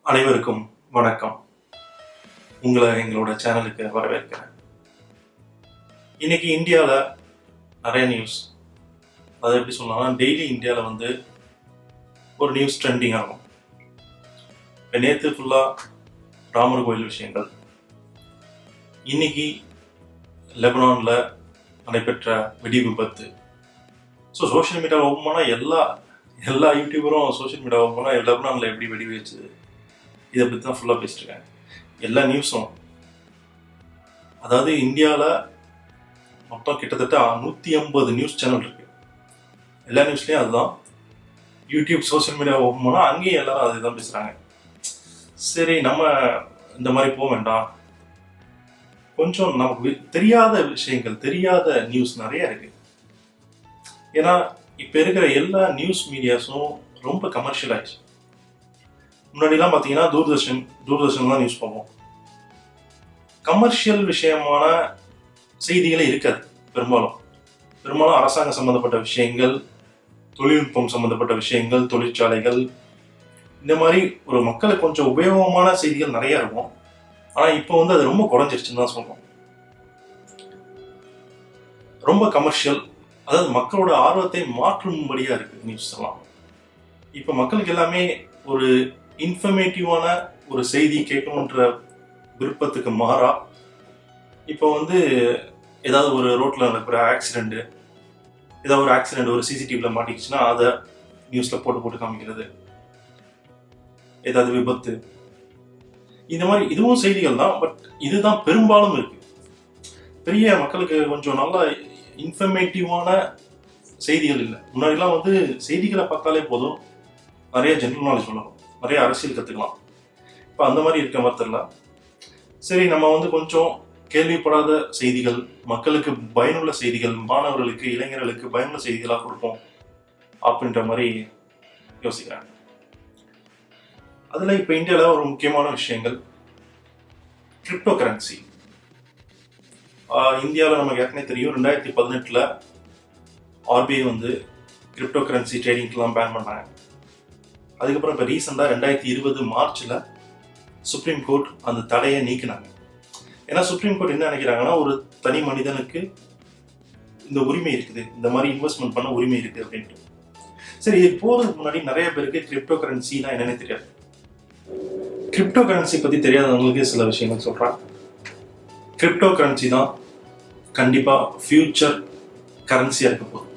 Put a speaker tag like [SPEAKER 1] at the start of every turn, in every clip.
[SPEAKER 1] அனைவருக்கும் வணக்கம். உங்களை எங்களோட சேனலுக்கு வரவேற்கிறேன். இன்னைக்கு இந்தியாவில் நிறைய நியூஸ், அதை எப்படி சொல்லலாம்னா டெய்லி இந்தியாவில் ஒரு நியூஸ் ட்ரெண்டிங் ஆகும். இப்போ நேற்று ஃபுல்லாக ராமர் கோயில் விஷயங்கள், இன்னைக்கு லெபனானில் நடைபெற்ற வெடி விபத்து. ஸோ சோஷியல் மீடியாவில் ஓப்பன் பண்ணால் எல்லா யூடியூபரும் சோஷியல் மீடியா ஓப்பன் பண்ணால் லெபனானில் எப்படி வெடி வச்சுது, இதை பற்றி தான் ஃபுல்லாக பேசிட்டுருக்காங்க. எல்லா நியூஸும், அதாவது இந்தியாவில் மொத்தம் கிட்டத்தட்ட 150 நியூஸ் சேனல் இருக்குது. எல்லா நியூஸ்லேயும் அதுதான். யூடியூப் சோஷியல் மீடியா ஓப்பன் பண்ணால் அங்கேயும் எல்லாரும் அதை தான் பேசுகிறாங்க. சரி, நம்ம இந்த மாதிரி போக வேண்டாம், கொஞ்சம் நமக்கு தெரியாத விஷயங்கள், தெரியாத நியூஸ் நிறைய இருக்குது. ஏன்னா இப்போ இருக்கிற எல்லா நியூஸ் மீடியாஸும் ரொம்ப கமர்ஷியல் ஆயிடுச்சு. முன்னாடிலாம் பார்த்தீங்கன்னா தூர்தர்ஷன் தான் நியூஸ் பண்ணுவோம். கமர்ஷியல் விஷயமான செய்திகளே இருக்காது. பெரும்பாலும் அரசாங்கம் சம்மந்தப்பட்ட விஷயங்கள், தொழில்நுட்பம் சம்மந்தப்பட்ட விஷயங்கள், தொழிற்சாலைகள், இந்த மாதிரி ஒரு மக்களுக்கு கொஞ்சம் உபயோகமான செய்திகள் நிறைய இருக்கும். ஆனால் இப்போ அது ரொம்ப குறைஞ்சிருச்சுன்னு தான் சொல்லுவோம். ரொம்ப கமர்ஷியல், அதாவது மக்களோட ஆர்வத்தை மாற்றும்படியா இருக்கு நியூஸ் எல்லாம். இப்போ மக்களுக்கு எல்லாமே ஒரு இன்ஃபர்மேட்டிவான ஒரு செய்தி கேட்கணுன்ற விருப்பத்துக்கு மாறா இப்போ ஏதாவது ஒரு ரோட்ல நடக்கிற ஆக்சிடென்ட், ஏதாவது ஒரு ஆக்சிடென்ட் ஒரு சிசிடிவில மாட்டிக்கிச்சுன்னா அதை நியூஸ்ல போட்டு காமிக்கிறது, ஏதாவது விபத்து, இந்த மாதிரி இதுவும் செய்திகள் தான். பட் இதுதான் பெரும்பாலும் இருக்கு. பெரிய மக்களுக்கு கொஞ்சம் நல்லா இன்ஃபர்மேட்டிவான செய்திகள் இல்லை. முன்னாடிலாம் செய்திகளை பார்த்தாலே போதும், நிறைய ஜென்ரல் நாலேஜ் பண்ணலாம், நிறைய அரசியல் கற்றுக்கலாம். இப்போ அந்த மாதிரி இருக்க மாதிரி தெரியல. சரி, நம்ம கொஞ்சம் கேள்விப்படாத செய்திகள், மக்களுக்கு பயனுள்ள செய்திகள், மாணவர்களுக்கு, இளைஞர்களுக்கு பயனுள்ள செய்திகளாக கொடுப்போம் அப்படின்ற மாதிரி யோசிக்கிறாங்க. அதில் இப்போ இந்தியாவில் ஒரு முக்கியமான விஷயங்கள் கிரிப்டோ கரன்சி. இந்தியாவில் நமக்கு ஏற்கனவே தெரியும், 2018 ஆர்பிஐ கிரிப்டோ கரன்சி ட்ரேடிங்க்கெலாம் பேன் பண்ணாங்க. அதுக்கப்புறம் இப்போ ரீசெண்டாக 2020 மார்ச்சில் சுப்ரீம் கோர்ட் அந்த தடையை நீக்கினாங்க. ஏன்னா சுப்ரீம் கோர்ட் என்ன நினைக்கிறாங்கன்னா, ஒரு தனி மனிதனுக்கு இந்த உரிமை இருக்குது, இந்த மாதிரி இன்வெஸ்ட்மெண்ட் பண்ண உரிமை இருக்குது அப்படின்ட்டு. சரி, இது போகிறதுக்கு முன்னாடி நிறைய பேருக்கு கிரிப்டோ கரன்சினா என்னன்னு தெரியாது. கிரிப்டோ கரன்சி பற்றி தெரியாதவங்களுக்கு சில விஷயங்கள் சொல்கிறேன். கிரிப்டோ கரன்சி தான் கண்டிப்பாக ஃபியூச்சர் கரன்சியாக இருக்க போகுது.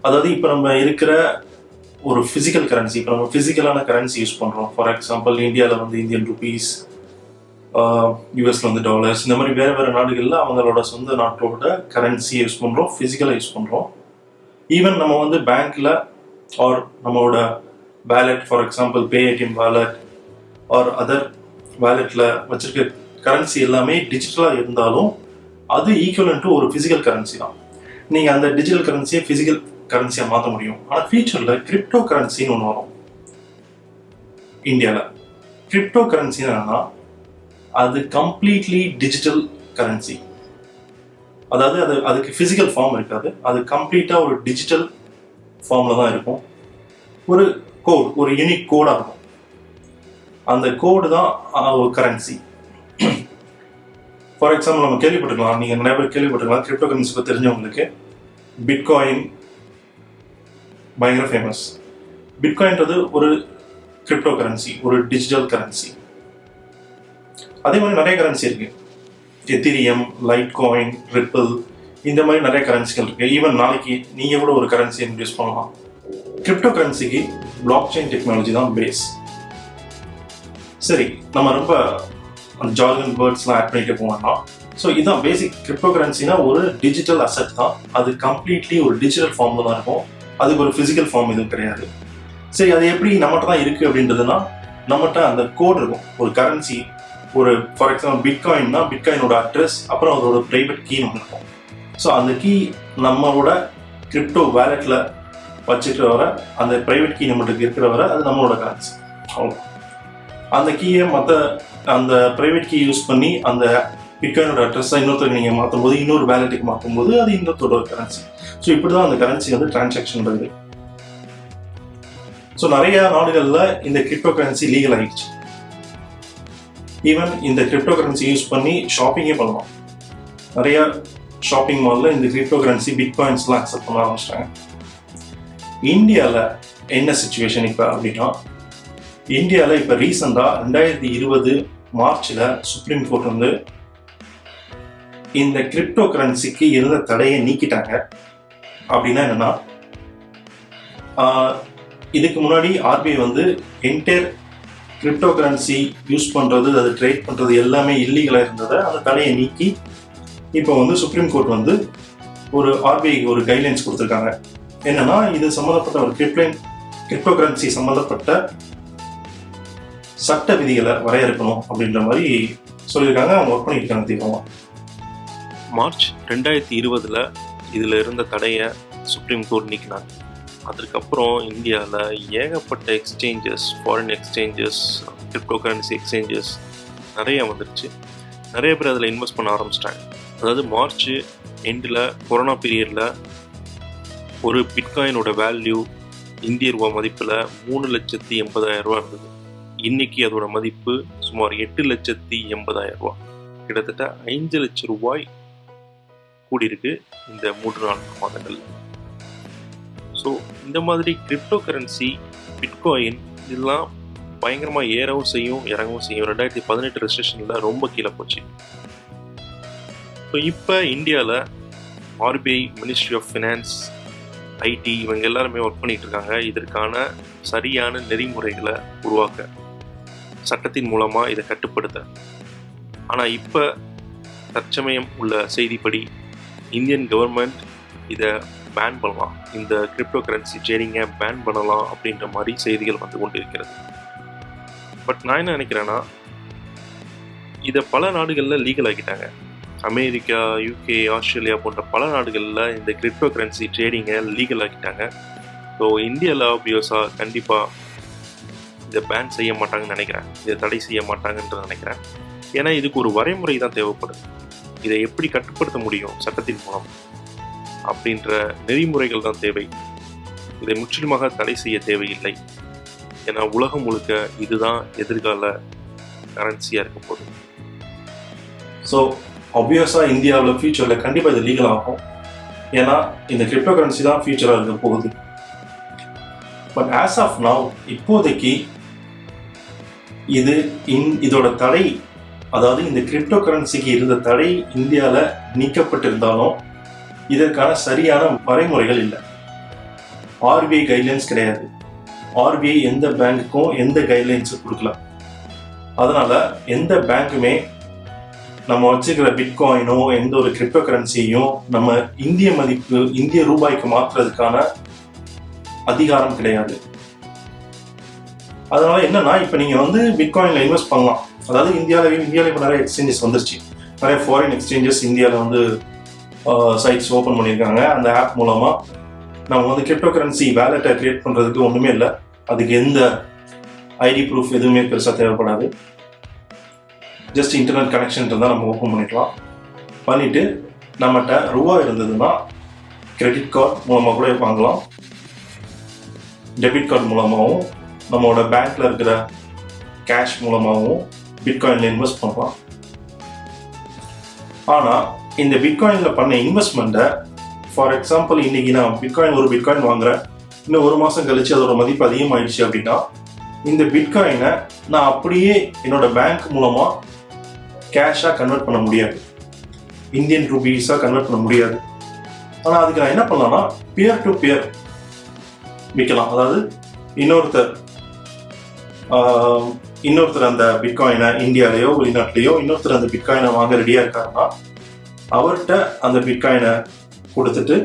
[SPEAKER 1] அதாவது இப்போ நம்ம இருக்கிற ஒரு ஃபிசிக்கல் கரன்சி, இப்போ நம்ம ஃபிசிக்கலான கரன்சி யூஸ் பண்ணுறோம். ஃபார் எக்ஸாம்பிள் இந்தியாவில் இந்தியன் ருபீஸ், யூஎஸ்ல டாலர்ஸ், இந்த மாதிரி வேறு நாடுகளில் அவங்களோட சொந்த நாட்டோட கரன்சியை யூஸ் பண்ணுறோம், ஃபிசிக்கலாக யூஸ் பண்ணுறோம். ஈவன் நம்ம பேங்க்கில் ஆர் நம்மளோட wallet, for example Paytm wallet or other வேலெட்டில் வச்சிருக்க கரன்சி எல்லாமே டிஜிட்டலாக இருந்தாலும் அது ஈக்குவலன்ட் டு ஒரு ஃபிசிக்கல் கரன்சி தான். நீங்கள் அந்த டிஜிட்டல் கரன்சியை ஃபிசிக்கல் கரன்சியாக மாற்ற முடியும். ஆனால் ஃபியூச்சரில் கிரிப்டோ கரன்சின்னு ஒன்று வரும் இந்தியாவில். கிரிப்டோ கரன்சின்னு என்னன்னா, அது கம்ப்ளீட்லி டிஜிட்டல் கரன்சி. அதாவது அதுக்கு ஃபிசிக்கல் ஃபார்ம் இருக்காது, அது கம்ப்ளீட்டாக ஒரு டிஜிட்டல் ஃபார்மில் தான் இருக்கும். ஒரு கோட், ஒரு யூனிக் கோடாக இருக்கும். அந்த கோடு தான் ஒரு கரன்சி. ஃபார் எக்ஸாம்பிள் நம்ம கேள்விப்பட்டிருக்கலாம், நீங்கள் நிறைய பேர் கேள்விப்பட்டிருக்கலாம், கிரிப்டோ கரன்சி பற்றி தெரிஞ்சவங்களுக்கு பிட்காயின் பயங்கர ஃபேமஸ். பிட்காயின்றது ஒரு கிரிப்டோ கரன்சி, ஒரு டிஜிட்டல் கரன்சி. அதே மாதிரி நிறைய கரன்சி இருக்கு. எத்திரியம், லைட் காயின், ரிப்பிள், இந்த மாதிரி நிறைய கரன்சிகள் இருக்கு. ஈவன் நாளைக்கு நீங்க கூட ஒரு கரன்சி இன்ட்ரடியூஸ் பண்ணலாம். கிரிப்டோ கரன்சிக்கு பிளாக் செயின் டெக்னாலஜி தான் பேஸ். சரி, நம்ம ரொம்ப அந்த ஜார்கன் வேர்ட்ஸ்லாம் ஆட் பண்ணிட்டு போவோம்னா, ஸோ இதுதான் பேசிக். கிரிப்டோ கரன்சினா ஒரு டிஜிட்டல் அசெட் தான். அது கம்ப்ளீட்லி ஒரு டிஜிட்டல் ஃபார்ம்ல தான் இருக்கும். அதுக்கு ஒரு ஃபிசிக்கல் ஃபார்ம் எதுவும் கிடையாது. சரி, அது எப்படி நம்மகிட்ட தான் இருக்கு அப்படின்றதுனா, நம்மகிட்ட அந்த கோட் இருக்கும். ஒரு கரன்சி, ஒரு ஃபார் எக்ஸாம்பிள் பிட்காயின்னா பிட்காயினோட அட்ரஸ், அப்புறம் அதோட பிரைவேட் கீன்னு ஒன்று இருக்கும். ஸோ அந்த கீ நம்மளோட கிரிப்டோ வேலெட்டில் வச்சுக்கிற வர, அந்த பிரைவேட் கீ நம்மளுக்கு இருக்கிற வர, அது நம்மளோட கரன்சி. அவ்வளோ. அந்த கீயை அந்த பிரைவேட் கீ யூஸ் பண்ணி அந்த பிட்காயினோட அட்ரஸை இன்னொருத்தருக்கு நீங்கள் மாற்றும் போது, இன்னொரு வேலெட்டுக்கு மாற்றும் போது அது இன்னொருத்தோட கரன்சி. ஸோ இப்படி தான் அந்த கரன்சி டிரான்சாக்ஷன் வருது. ஸோ நிறைய நாடுகளில் இந்த கிரிப்டோ கரன்சி லீகல் ஆகிடுச்சு. ஈவன் இந்த கிரிப்டோ கரன்சி யூஸ் பண்ணி ஷாப்பிங்கே பண்ணலாம். நிறைய ஷாப்பிங் மாலில் இந்த கிரிப்டோ கரன்சி பிட்காயின்ஸ்லாம் அக்செப்ட் பண்ண ஆரம்பிச்சிட்டாங்க. இந்தியாவில் என்ன சுச்சுவேஷன் இப்போ அப்படின்னா, இந்தியாவில் இப்போ ரீசெண்டாக 2020 மார்ச்சில் சுப்ரீம் கோர்ட் வந்து இந்த கிரிப்டோ கரன்சிக்கு இருந்த தடையை நீக்கிட்டாங்க. அப்படின்னா என்னன்னா, இதுக்கு முன்னாடி ஆர்பிஐ வந்து என்டையர் கிரிப்டோ கரன்சி யூஸ் பண்ணுறது, அது ட்ரேட் பண்ணுறது எல்லாமே இல்லீகலாக இருந்ததை அந்த தடையை நீக்கி இப்போ வந்து சுப்ரீம் கோர்ட் வந்து ஒரு ஆர்பிஐக்கு ஒரு கைட்லைன்ஸ் கொடுத்துருக்காங்க. என்னன்னா, இது சம்மந்தப்பட்ட ஒரு கிரிப்டோ கரன்சி சம்மந்தப்பட்ட சட்ட விதிகளை வரையறுக்கணும் அப்படின்ற மாதிரி சொல்லியிருக்காங்க. அவங்க ஒர்க் பண்ணியிருக்காங்க தீவிரமாக.
[SPEAKER 2] மார்ச் 2020 இதில் இருந்த தடையை சுப்ரீம் கோர்ட் நீக்கினாங்க. அதுக்கப்புறம் இந்தியாவில் ஏகப்பட்ட exchanges, foreign exchanges, crypto currency exchanges நிறைய வந்துடுச்சு. நிறைய பேர் அதில் இன்வெஸ்ட் பண்ண ஆரம்பிச்சிட்டாங்க. அதாவது மார்ச் எண்டில் கொரோனா பீரியடில் ஒரு பிட்காயினோட வேல்யூ இந்திய ரூபா மதிப்பில் 3,80,000 இருந்தது. இன்றைக்கி அதோட மதிப்பு சுமார் 8,80,000. கிட்டத்தட்ட 5 லட்சம் ரூபாய் கூடியிருக்கு இந்த 3-4 மாதங்களில். ஸோ இந்த மாதிரி கிரிப்டோ கரன்சி, பிட்காயின் இதெல்லாம் பயங்கரமாக ஏறவும் செய்யும், இறங்கவும் செய்யும். 2018 ரெஜிஸ்ட்ரேஷனில் ரொம்ப கீழே போச்சு. ஸோ இப்போ இந்தியாவில் RBI, ministry of finance, IT இவங்க எல்லாருமே ஒர்க் பண்ணிகிட்டு இருக்காங்க இதற்கான சரியான நெறிமுறைகளை உருவாக்க, சட்டத்தின் மூலமாக இதை கட்டுப்படுத்த. ஆனால் இப்போ தற்சமயம் உள்ள செய்திப்படி இந்தியன் கவர்மெண்ட் இதை பேன் பண்ணலாம், இந்த கிரிப்டோ கரன்சி ட்ரேடிங்கை பேன் பண்ணலாம் அப்படின்ற மாதிரி செய்திகள் வந்து கொண்டு இருக்கிறது. பட் நான் என்ன நினைக்கிறேன்னா, இதை பல நாடுகளில் லீகல் ஆக்கிட்டாங்க. அமெரிக்கா, யூகே, ஆஸ்திரேலியா போன்ற பல நாடுகளில் இந்த கிரிப்டோ கரன்சி ட்ரேடிங்கை லீகல் ஆக்கிட்டாங்க. ஸோ இந்தியாவில் ஆப்வியஸாக கண்டிப்பாக இதை பேன் செய்ய மாட்டாங்கன்னு நினைக்கிறேன், இதை தடை செய்ய மாட்டாங்கன்னு நினைக்கிறேன். ஏன்னா இதுக்கு ஒரு வரைமுறை தான் தேவைப்படுது. இதை எப்படி கட்டுப்படுத்த முடியும் சட்டத்தின் மூலம் அப்படின்ற நெறிமுறைகள் தான் தேவை. இதை முற்றிலுமாக தடை செய்ய தேவையில்லை. ஏன்னா உலகம் முழுக்க இதுதான் எதிர்கால கரன்சியாக இருக்க போகுது.
[SPEAKER 1] ஸோ ஆப்வியஸாக இந்தியாவில் ஃபியூச்சரில் கண்டிப்பாக இது லீகல் ஆகும். ஏன்னா இந்த கிரிப்டோ கரன்சி தான் ஃபியூச்சராக இருக்க போகுது. பட் ஆஸ் ஆஃப் நவ், இப்போதைக்கு இதோட தடை, அதாவது இந்த கிரிப்டோ கரன்சிக்கு இருந்த தடை இந்தியாவில் நீக்கப்பட்டிருந்தாலும் இதற்கான சரியான வரைமுறைகள் இல்லை. ஆர்பிஐ கைட்லைன்ஸ் கிடையாது. ஆர்பிஐ எந்த பேங்க்குக்கும் எந்த கைட்லைன்ஸும் கொடுக்கல. அதனால எந்த பேங்க்குமே நம்ம வச்சுக்கிற பிட்காயினோ எந்த ஒரு கிரிப்டோ கரன்சியையும் நம்ம இந்திய மதிப்பு, இந்திய ரூபாய்க்கு மாற்றுறதுக்கான அதிகாரம் கிடையாது. அதனால என்னன்னா, இப்போ நீங்க வந்து பிட்காயின்ல இன்வெஸ்ட் பண்ணலாம். அதாவது இந்தியாவில் இப்போ நிறைய எக்ஸ்சேஞ்சஸ் வந்துருச்சு. நிறைய ஃபாரின் எக்ஸ்சேஞ்சஸ் இந்தியாவில் வந்து சைட்ஸ் ஓப்பன் பண்ணியிருக்காங்க. அந்த ஆப் மூலமாக நம்ம வந்து கிரிப்டோ கரன்சி வேலெட்டை கிரியேட் பண்ணுறதுக்கு ஒன்றுமே இல்லை. அதுக்கு எந்த ஐடி ப்ரூஃப் எதுவுமே பெருசாக தேவைப்படாது. ஜஸ்ட் இன்டர்நெட் கனெக்ஷன் இருந்தால் நம்ம ஓப்பன் பண்ணிக்கலாம். பண்ணிவிட்டு நம்மகிட்ட ரூபா இருந்ததுன்னா கிரெடிட் கார்டு மூலமாக கூட வாங்கலாம். டெபிட் கார்டு மூலமாகவும், நம்மளோட பேங்க்கில் இருக்கிற கேஷ் மூலமாகவும் பிட்காயினில் இன்வெஸ்ட் பண்ணலாம். ஆனால் இந்த பிட்காயினில் பண்ண இன்வெஸ்ட்மெண்ட்டை, ஃபார் எக்ஸாம்பிள் இன்னைக்கு நான் ஒரு பிட்காயின் வாங்குறேன், இன்னும் 1 மாதம் கழிச்சு அதோட மதிப்பு அதிகமாகிடுச்சு அப்படின்னா இந்த பிட்காயினை நான் அப்படியே என்னோட பேங்க் மூலமாக கேஷாக கன்வெர்ட் பண்ண முடியாது, இந்தியன் ரூபீஸாக கன்வெர்ட் பண்ண முடியாது. ஆனால் அதுக்கு நான் என்ன பண்ணலாம்னா, பியர் டு பியர் விற்கலாம். அதாவது இன்னொருத்தர் அந்த பிட்காயினை இந்தியாவிலேயோ வெளிநாட்டிலேயோ இன்னொருத்தர் அந்த பிட்காயினை வாங்க ரெடியாக இருக்காருன்னா அவர்கிட்ட அந்த பிட்காயினை கொடுத்துட்டு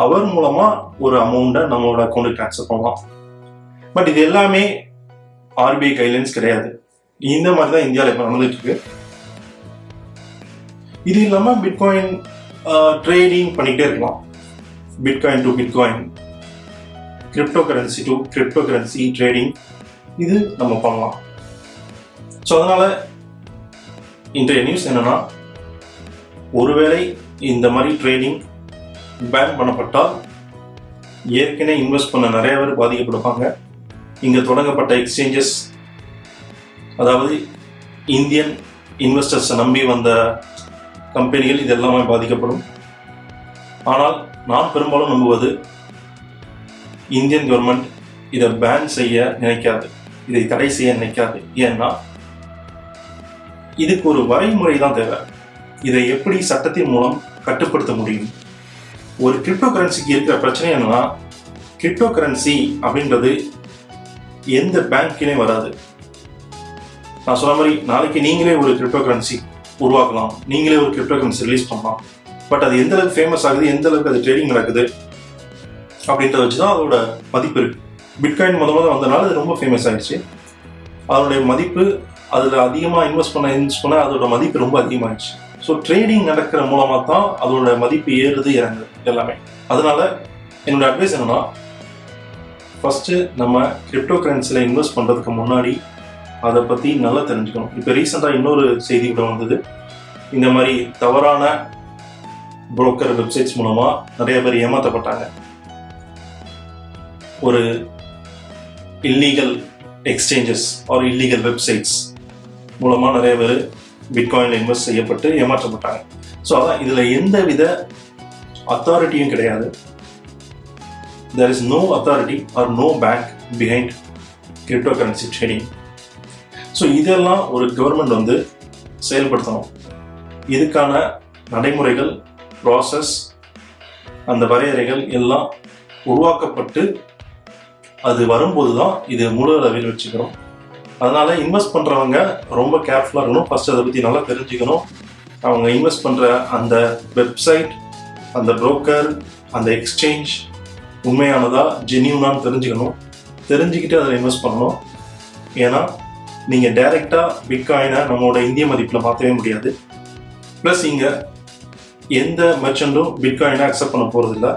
[SPEAKER 1] அவர் மூலமாக ஒரு அமௌண்ட்டை நம்மளோட அக்கௌண்ட்டுக்கு ட்ரான்ஸ்ஃபர் பண்ணலாம். பட் இது எல்லாமே ஆர்பிஐ கைட்லைன்ஸ் கிடையாது. இந்த மாதிரி தான் இந்தியாவில் இப்போ நடந்துட்டு இருக்கு. இது இல்லாமல் பிட்காயின் ட்ரேடிங் பண்ணிக்கிட்டே இருக்கலாம். Bitcoin to bitcoin, crypto currency to crypto currency trading, இது நம்ம பண்ணலாம். ஸோ அதனால இன்றைய நியூஸ் என்னன்னா, ஒருவேளை இந்த மாதிரி ட்ரேடிங் பேன் பண்ணப்பட்டால் ஏற்கனவே இன்வெஸ்ட் பண்ண நிறைய பேர் பாதிக்கப்படுவாங்க. இங்கே தொடங்கப்பட்ட எக்ஸ்சேஞ்சஸ், அதாவது இந்தியன் இன்வெஸ்டர்ஸை நம்பி வந்த கம்பெனிகள் இது எல்லாமே பாதிக்கப்படும். ஆனால் நான் பெரும்பாலும் நம்புவது இந்தியன் கவர்மெண்ட் இதை பேன் செய்ய நினைக்காது, இதை தடை செய்ய நினைக்காது. ஏன்னா இதுக்கு ஒரு வரைமுறை தான் தேவை. இதை எப்படி சட்டத்தின் மூலம் கட்டுப்படுத்த முடியும்? ஒரு கிரிப்டோ கரன்சிக்கு இருக்கிற பிரச்சனை என்னன்னா, கிரிப்டோ கரன்சி அப்படின்றது எந்த பேங்க்லேயும் வராது. நான் சொன்ன மாதிரி நாளைக்கு நீங்களே ஒரு கிரிப்டோ கரன்சி உருவாக்கலாம், நீங்களே ஒரு கிரிப்டோ கரன்சி ரிலீஸ் பண்ணலாம். பட் அது எந்த அளவுக்கு ஃபேமஸ் ஆகுது, எந்த அளவுக்கு அது ட்ரேடிங் நடக்குது அப்படின்றத வச்சு தான் அதோட மதிப்பு இருக்கு. பிட்காயின் முதல்ல வந்தனால அது ரொம்ப ஃபேமஸ் ஆயிடுச்சு. அதனுடைய மதிப்பு, அதில் அதிகமாக இன்வெஸ்ட் பண்ண அதோட மதிப்பு ரொம்ப அதிகமாகிடுச்சு. ஸோ ட்ரேடிங் நடக்கிற மூலமாக தான் அதோட மதிப்பு ஏறுது இறங்குது எல்லாமே. அதனால என்னோட அட்வைஸ் என்னன்னா, ஃபர்ஸ்ட் நம்ம கிரிப்டோ கரன்சியில் இன்வெஸ்ட் பண்ணுறதுக்கு முன்னாடி அதை பற்றி நல்லா தெரிஞ்சுக்கணும். இப்போ ரீசெண்டாக இன்னொரு செய்தி கூட வந்தது. இந்த மாதிரி தவறான புரோக்கர் வெப்சைட்ஸ் மூலமாக நிறைய பேர் ஏமாற்றப்பட்டாங்க. ஒரு illegal exchanges or illegal websites மூலமாக நிறைய பேர் பிட்காயினில் இன்வெஸ்ட் செய்யப்பட்டு ஏமாற்றப்பட்டாங்க. ஸோ அதான் இதில் எந்த வித அத்தாரிட்டியும் கிடையாது. there is no authority or no bank behind cryptocurrency trading. So இதெல்லாம் ஒரு கவர்மெண்ட் செயல்படுத்தணும். இதுக்கான நடைமுறைகள், ப்ராசஸ், அந்த வரையறைகள் எல்லாம் உருவாக்கப்பட்டு அது வரும்போது தான் இது முழு அளவில் வச்சுக்கிறோம். அதனால இன்வெஸ்ட் பண்ணுறவங்க ரொம்ப கேர்ஃபுல்லாக இருக்கணும். ஃபர்ஸ்ட் அதை பற்றி நல்லா தெரிஞ்சுக்கணும். அவங்க இன்வெஸ்ட் பண்ணுற அந்த வெப்சைட், அந்த புரோக்கர், அந்த எக்ஸ்சேஞ்ச் உண்மையானதா, ஜென்யூனான்னு தெரிஞ்சுக்கணும். தெரிஞ்சுக்கிட்டு அதில் இன்வெஸ்ட் பண்ணணும். ஏன்னா நீங்கள் டைரெக்டாக பிட்காயினை நம்மளோட இந்திய மதிப்பில் மாற்றவே முடியாது. ப்ளஸ் இங்கே எந்த மெர்ச்சன்ட்டும் பிட்காயினை அக்செப்ட் பண்ண போகிறதில்ல.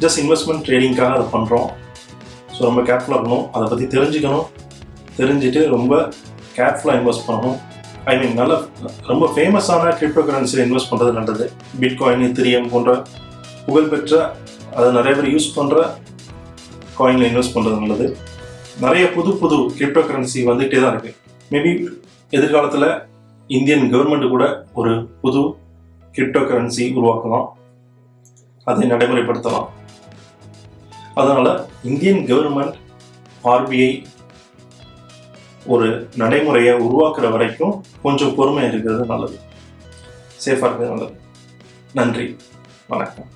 [SPEAKER 1] ஜஸ்ட் இன்வெஸ்ட்மெண்ட் ட்ரேடிங்காக அதை பண்ணுறோம். ஸோ ரொம்ப கேர்ஃபுல்லாக இருக்கணும். அதை பற்றி தெரிஞ்சுக்கணும். தெரிஞ்சுட்டு ரொம்ப கேர்ஃபுல்லாக இன்வெஸ்ட் பண்ணணும். ஐ மீன் நல்ல ரொம்ப ஃபேமஸான கிரிப்டோ கரன்சியில் இன்வெஸ்ட் பண்ணுறது நல்லது. பிட்காயின், எத்திரியம் போன்ற புகழ்பெற்ற, அதை நிறைய பேர் யூஸ் பண்ணுற காயினில் இன்வெஸ்ட் பண்ணுறது நல்லது. நிறைய புது புது கிரிப்டோ கரன்சி வந்துகிட்டே தான் இருக்குது. மேபி எதிர்காலத்தில் இந்தியன் கவர்மெண்ட் கூட ஒரு புது கிரிப்டோ கரன்சி உருவாக்கலாம், அதை நடைமுறைப்படுத்தலாம். அதனால் இந்தியன் கவர்மெண்ட், ஆர்பிஐ ஒரு நடைமுறையை உருவாக்குற வரைக்கும் கொஞ்சம் பொறுமை இருக்கிறது நல்லது, சேஃபாக இருக்கிறது நல்லது. நன்றி, வணக்கம்.